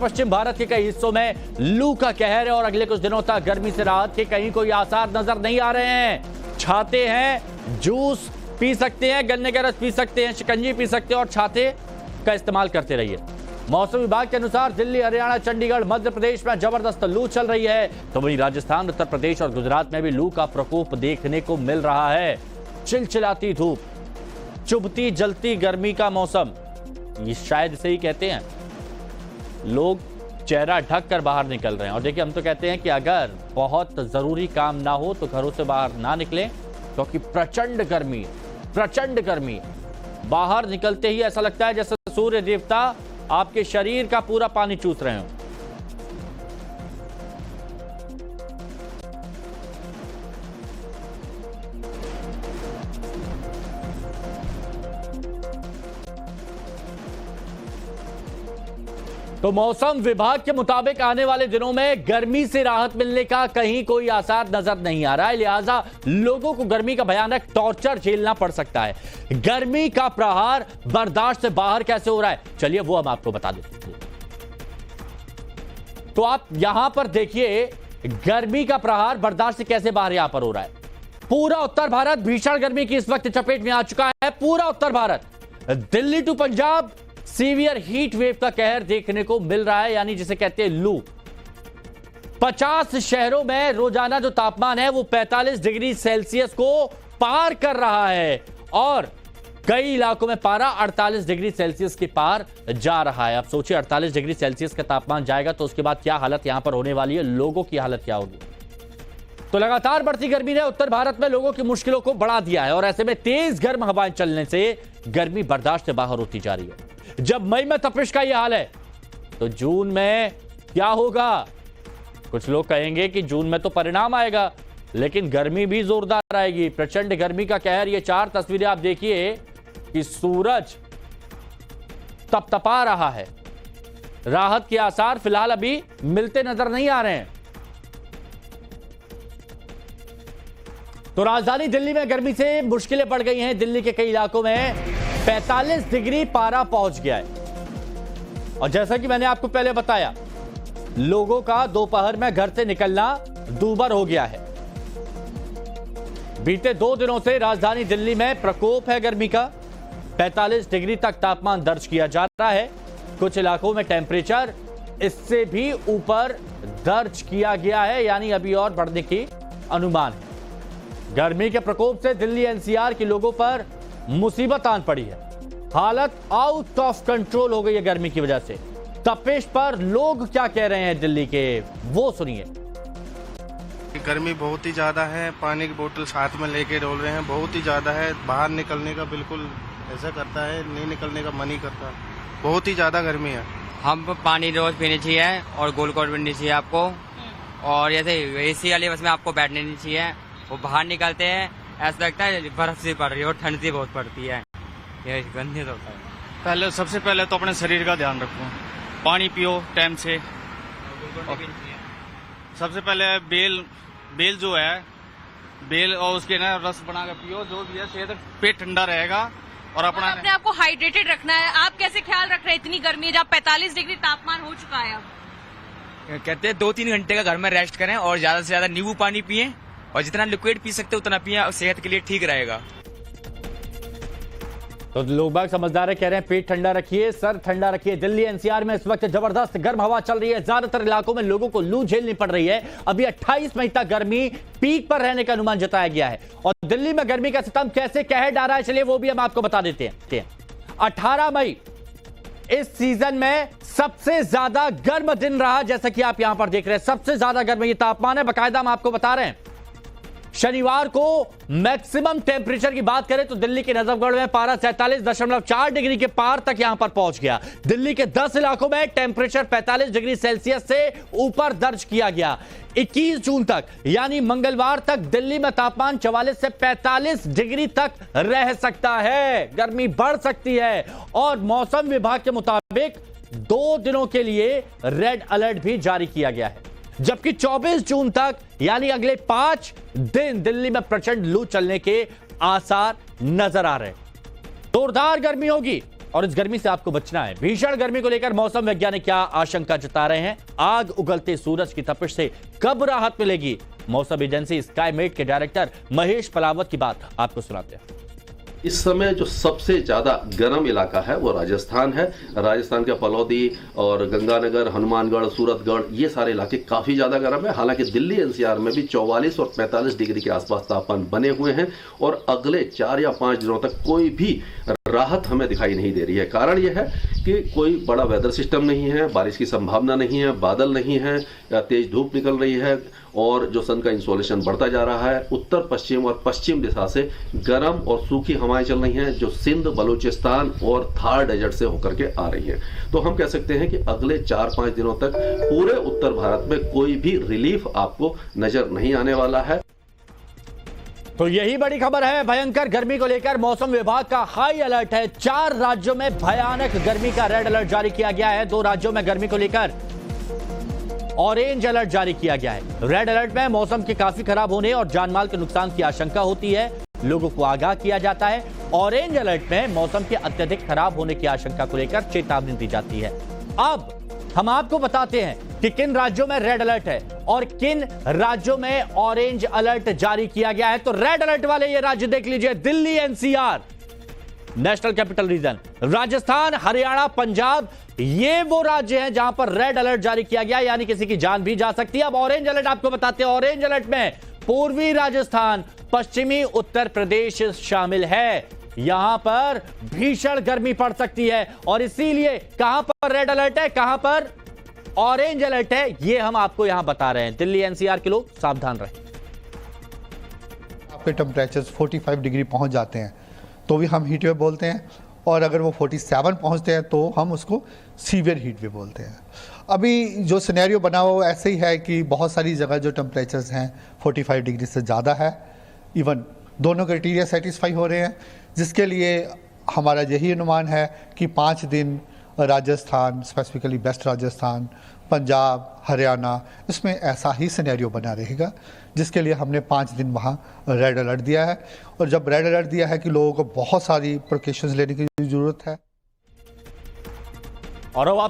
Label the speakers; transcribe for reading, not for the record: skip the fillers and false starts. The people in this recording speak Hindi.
Speaker 1: पश्चिम भारत के कई हिस्सों में लू का कहर है और अगले कुछ दिनों तक गर्मी से राहत के कहीं कोई आसार नजर नहीं आ रहे हैं। छाते हैं, जूस पी सकते हैं, गन्ने का रस पी सकते हैं, शिकंजी पी सकते हैं और छाते का इस्तेमाल करते रहिए। मौसम विभाग के अनुसार दिल्ली, हरियाणा, चंडीगढ़, मध्य प्रदेश में जबरदस्त लू चल रही है, तो वहीं राजस्थान, उत्तर प्रदेश और गुजरात में भी लू का प्रकोप देखने को मिल रहा है। चिलचिलाती धूप, चुभती जलती गर्मी का मौसम, ये शायद इसे ही कहते हैं। लोग चेहरा ढक कर बाहर निकल रहे हैं और देखिए, हम तो कहते हैं कि अगर बहुत जरूरी काम ना हो तो घरों से बाहर ना निकलें, क्योंकि प्रचंड गर्मी बाहर निकलते ही ऐसा लगता है जैसे सूर्य देवता आपके शरीर का पूरा पानी चूस रहे हो। तो मौसम विभाग के मुताबिक आने वाले दिनों में गर्मी से राहत मिलने का कहीं कोई आसार नजर नहीं आ रहा है, लिहाजा लोगों को गर्मी का भयानक टॉर्चर झेलना पड़ सकता है। गर्मी का प्रहार बर्दाश्त से बाहर कैसे हो रहा है, चलिए वो हम आपको बता देते हैं। तो आप यहां पर देखिए, गर्मी का प्रहार बर्दाश्त से कैसे बाहर यहां पर हो रहा है। पूरा उत्तर भारत भीषण गर्मी की इस वक्त चपेट में आ चुका है। पूरा उत्तर Bharat, Delhi to Punjab, severe heat wave का कहर देखने को मिल रहा है, यानी जिसे कहते हैं लू। 50 शहरों में रोजाना जो तापमान है वो 45 डिग्री सेल्सियस को पार कर रहा है और कई इलाकों में पारा 48 डिग्री सेल्सियस के पार जा रहा है। अब सोचिए, 48 डिग्री सेल्सियस का तापमान जाएगा तो उसके बाद क्या हालत यहां पर होने वाली है, लोगों की हालत क्या होगी। तो लगातार बढ़ती गर्मी ने उत्तर भारत में लोगों की मुश्किलों को बढ़ा दिया है और ऐसे में तेज गर्म हवाएं चलने से गर्मी बर्दाश्त से बाहर होती जा रही है। जब मई में तपिश का यह हाल है तो जून में क्या होगा। कुछ लोग कहेंगे कि जून में तो परिणाम आएगा, लेकिन गर्मी भी जोरदार आएगी। प्रचंड गर्मी का कहर, ये 4 तस्वीरें आप देखिए कि सूरज तपतपा रहा है। राहत के आसार फिलहाल अभी मिलते नजर नहीं आ रहे हैं। तो राजधानी दिल्ली में गर्मी से मुश्किलें बढ़ गई हैं। दिल्ली के कई इलाकों में 45 डिग्री पारा पहुंच गया है और जैसा कि मैंने आपको पहले बताया, लोगों का दोपहर में घर से निकलना दूभर हो गया है। बीते 2 दिनों से राजधानी दिल्ली में प्रकोप है गर्मी का। 45 डिग्री तक तापमान दर्ज किया जा रहा है। कुछ इलाकों में टेम्परेचर इससे भी ऊपर दर्ज किया गया है, यानी अभी और बढ़ने की अनुमान है। गर्मी के प्रकोप से दिल्ली एनसीआर के लोगों पर मुसीबत आन पड़ी है। हालत आउट ऑफ कंट्रोल हो गई है गर्मी की वजह से। तपिश पर लोग क्या कह रहे हैं दिल्ली के, वो सुनिए।
Speaker 2: गर्मी बहुत ही ज्यादा है, पानी की बोतल साथ में लेके डोल रहे हैं, बहुत ही ज्यादा है। बाहर निकलने का बिल्कुल ऐसा करता है, नहीं निकलने का मन ही करता। बहुत ही ज्यादा गर्मी है।
Speaker 3: हम पानी रोज पीनी चाहिए और ग्लूकोज पीनी चाहिए आपको, और जैसे एसी वाली बस में आपको बैठने नहीं चाहिए। वो बाहर निकलते हैं ऐसा लगता है बर्फ सी पड़ रही है और ठंड सी बहुत पड़ती है, ये गंदे होता है।
Speaker 4: सबसे पहले तो अपने शरीर का ध्यान रखो, पानी पियो टाइम से। सबसे पहले बेल जो है, बेल और उसके ना रस बना के पियो, जो भी है सेहत, पेट ठंडा रहेगा। और
Speaker 5: अपने आप को हाइड्रेटेड रखना है। आप कैसे ख्याल रख रहे हैं इतनी गर्मी है जब 45 डिग्री तापमान हो चुका है? अब
Speaker 3: कहते हैं 2-3 घंटे का घर में रेस्ट करें और ज्यादा से ज्यादा नींबू पानी पिए और जितना लिक्विड पी सकते उतना पिए, और सेहत के लिए ठीक रहेगा।
Speaker 1: तो लोग बाग समझदार है, कह रहे हैं पेट ठंडा रखिए, सर ठंडा रखिए। दिल्ली एनसीआर में इस वक्त जबरदस्त गर्म हवा चल रही है। ज्यादातर इलाकों में लोगों को लू झेलनी पड़ रही है। अभी 28 मई तक गर्मी पीक पर रहने का अनुमान जताया गया है और दिल्ली में गर्मी का सितम कैसे कहर डाला है, चलिए वो भी हम आपको बता देते हैं। 18 मई इस सीजन में सबसे ज्यादा गर्म दिन रहा, जैसा कि आप यहां पर देख रहे हैं। सबसे ज्यादा गर्म ये तापमान है, बाकायदा हम आपको बता रहे हैं। शनिवार को मैक्सिमम टेम्परेचर की बात करें तो दिल्ली के नजफगढ़ में पारा 47.4 डिग्री के पार तक यहां पर पहुंच गया। दिल्ली के 10 इलाकों में टेम्परेचर 45 डिग्री सेल्सियस से ऊपर दर्ज किया गया। 21 जून तक यानी मंगलवार तक दिल्ली में तापमान 44 से 45 डिग्री तक रह सकता है। गर्मी बढ़ सकती है और मौसम विभाग के मुताबिक 2 दिनों के लिए रेड अलर्ट भी जारी किया गया है। जबकि 24 जून तक यानी अगले 5 दिन दिल्ली में प्रचंड लू चलने के आसार नजर आ रहे हैं। जोरदार गर्मी होगी और इस गर्मी से आपको बचना है। भीषण गर्मी को लेकर मौसम वैज्ञानिक क्या आशंका जता रहे हैं? आग उगलते सूरज की तपिश से कब राहत मिलेगी? मौसम एजेंसी स्काईमेट के डायरेक्टर महेश पलावत की बात आपको सुनाते हैं।
Speaker 6: इस समय जो सबसे ज़्यादा गर्म इलाका है वो राजस्थान है। राजस्थान के फलौदी और गंगानगर, हनुमानगढ़, सूरतगढ़, ये सारे इलाके काफ़ी ज़्यादा गर्म है। हालांकि दिल्ली एनसीआर में भी 44 और 45 डिग्री के आसपास तापमान बने हुए हैं और अगले 4 या 5 दिनों तक कोई भी राहत हमें दिखाई नहीं दे रही है। कारण यह है कि कोई बड़ा वेदर सिस्टम नहीं है, बारिश की संभावना नहीं है, बादल नहीं है, तेज धूप निकल रही है और जो सन का इंसोलेशन बढ़ता जा रहा है। उत्तर पश्चिम और पश्चिम दिशा से गर्म और सूखी हवाएं चल रही हैं जो सिंध, बलूचिस्तान और थार डेजर्ट से होकर के आ रही हैं। तो हम कह सकते हैं कि अगले 4-5 दिनों तक पूरे उत्तर भारत में कोई भी रिलीफ आपको नजर नहीं आने वाला है।
Speaker 1: तो यही बड़ी खबर है। भयंकर गर्मी को लेकर मौसम विभाग का हाई अलर्ट है। 4 राज्यों में भयानक गर्मी का रेड अलर्ट जारी किया गया है। 2 राज्यों में गर्मी को लेकर ऑरेंज अलर्ट जारी किया गया है। रेड अलर्ट में मौसम के काफी खराब होने और जानमाल के नुकसान की आशंका होती है, लोगों को आगाह किया जाता है। ऑरेंज अलर्ट में मौसम के अत्यधिक खराब होने की आशंका को लेकर चेतावनी दी जाती है। अब हम आपको बताते हैं कि किन राज्यों में रेड अलर्ट है और किन राज्यों में ऑरेंज अलर्ट जारी किया गया है। तो रेड अलर्ट वाले ये राज्य देख लीजिए: Delhi NCR, national capital region, Rajasthan, Haryana, Punjab. ये वो राज्य हैं जहां पर रेड अलर्ट जारी किया गया, यानी किसी की जान भी जा सकती है। अब ऑरेंज अलर्ट आपको बताते हैं। ऑरेंज अलर्ट में पूर्वी राजस्थान, पश्चिमी उत्तर प्रदेश शामिल है। यहां पर भीषण गर्मी पड़ सकती है और इसीलिए कहां पर रेड अलर्ट है, कहां पर ऑरेंज अलर्ट है, ये हम आपको यहां बता रहे हैं। दिल्ली एनसीआर के लोग सावधान रहें।
Speaker 7: आपके टेम्परेचर 45 डिग्री पहुंच जाते हैं तो भी हम हीट वेव बोलते हैं, और अगर वो 47 पहुंचते हैं तो हम उसको सीवियर हीट वेव बोलते हैं। अभी जो सिनेरियो बना हुआ वो ऐसे ही है कि बहुत सारी जगह जो टेम्परेचर्स हैं 45 डिग्री से ज़्यादा है। इवन दोनों क्राइटेरिया सेटिस्फाई हो रहे हैं, जिसके लिए हमारा यही अनुमान है कि 5 दिन राजस्थान, स्पेसिफिकली वेस्ट राजस्थान, पंजाब, हरियाणा, इसमें ऐसा ही सिनेरियो बना रहेगा, जिसके लिए हमने 5 दिन वहाँ रेड अलर्ट दिया है। और जब रेड अलर्ट दिया है कि लोगों को बहुत सारी प्रिकॉशंस लेने की ज़रूरत है।
Speaker 1: और अब आप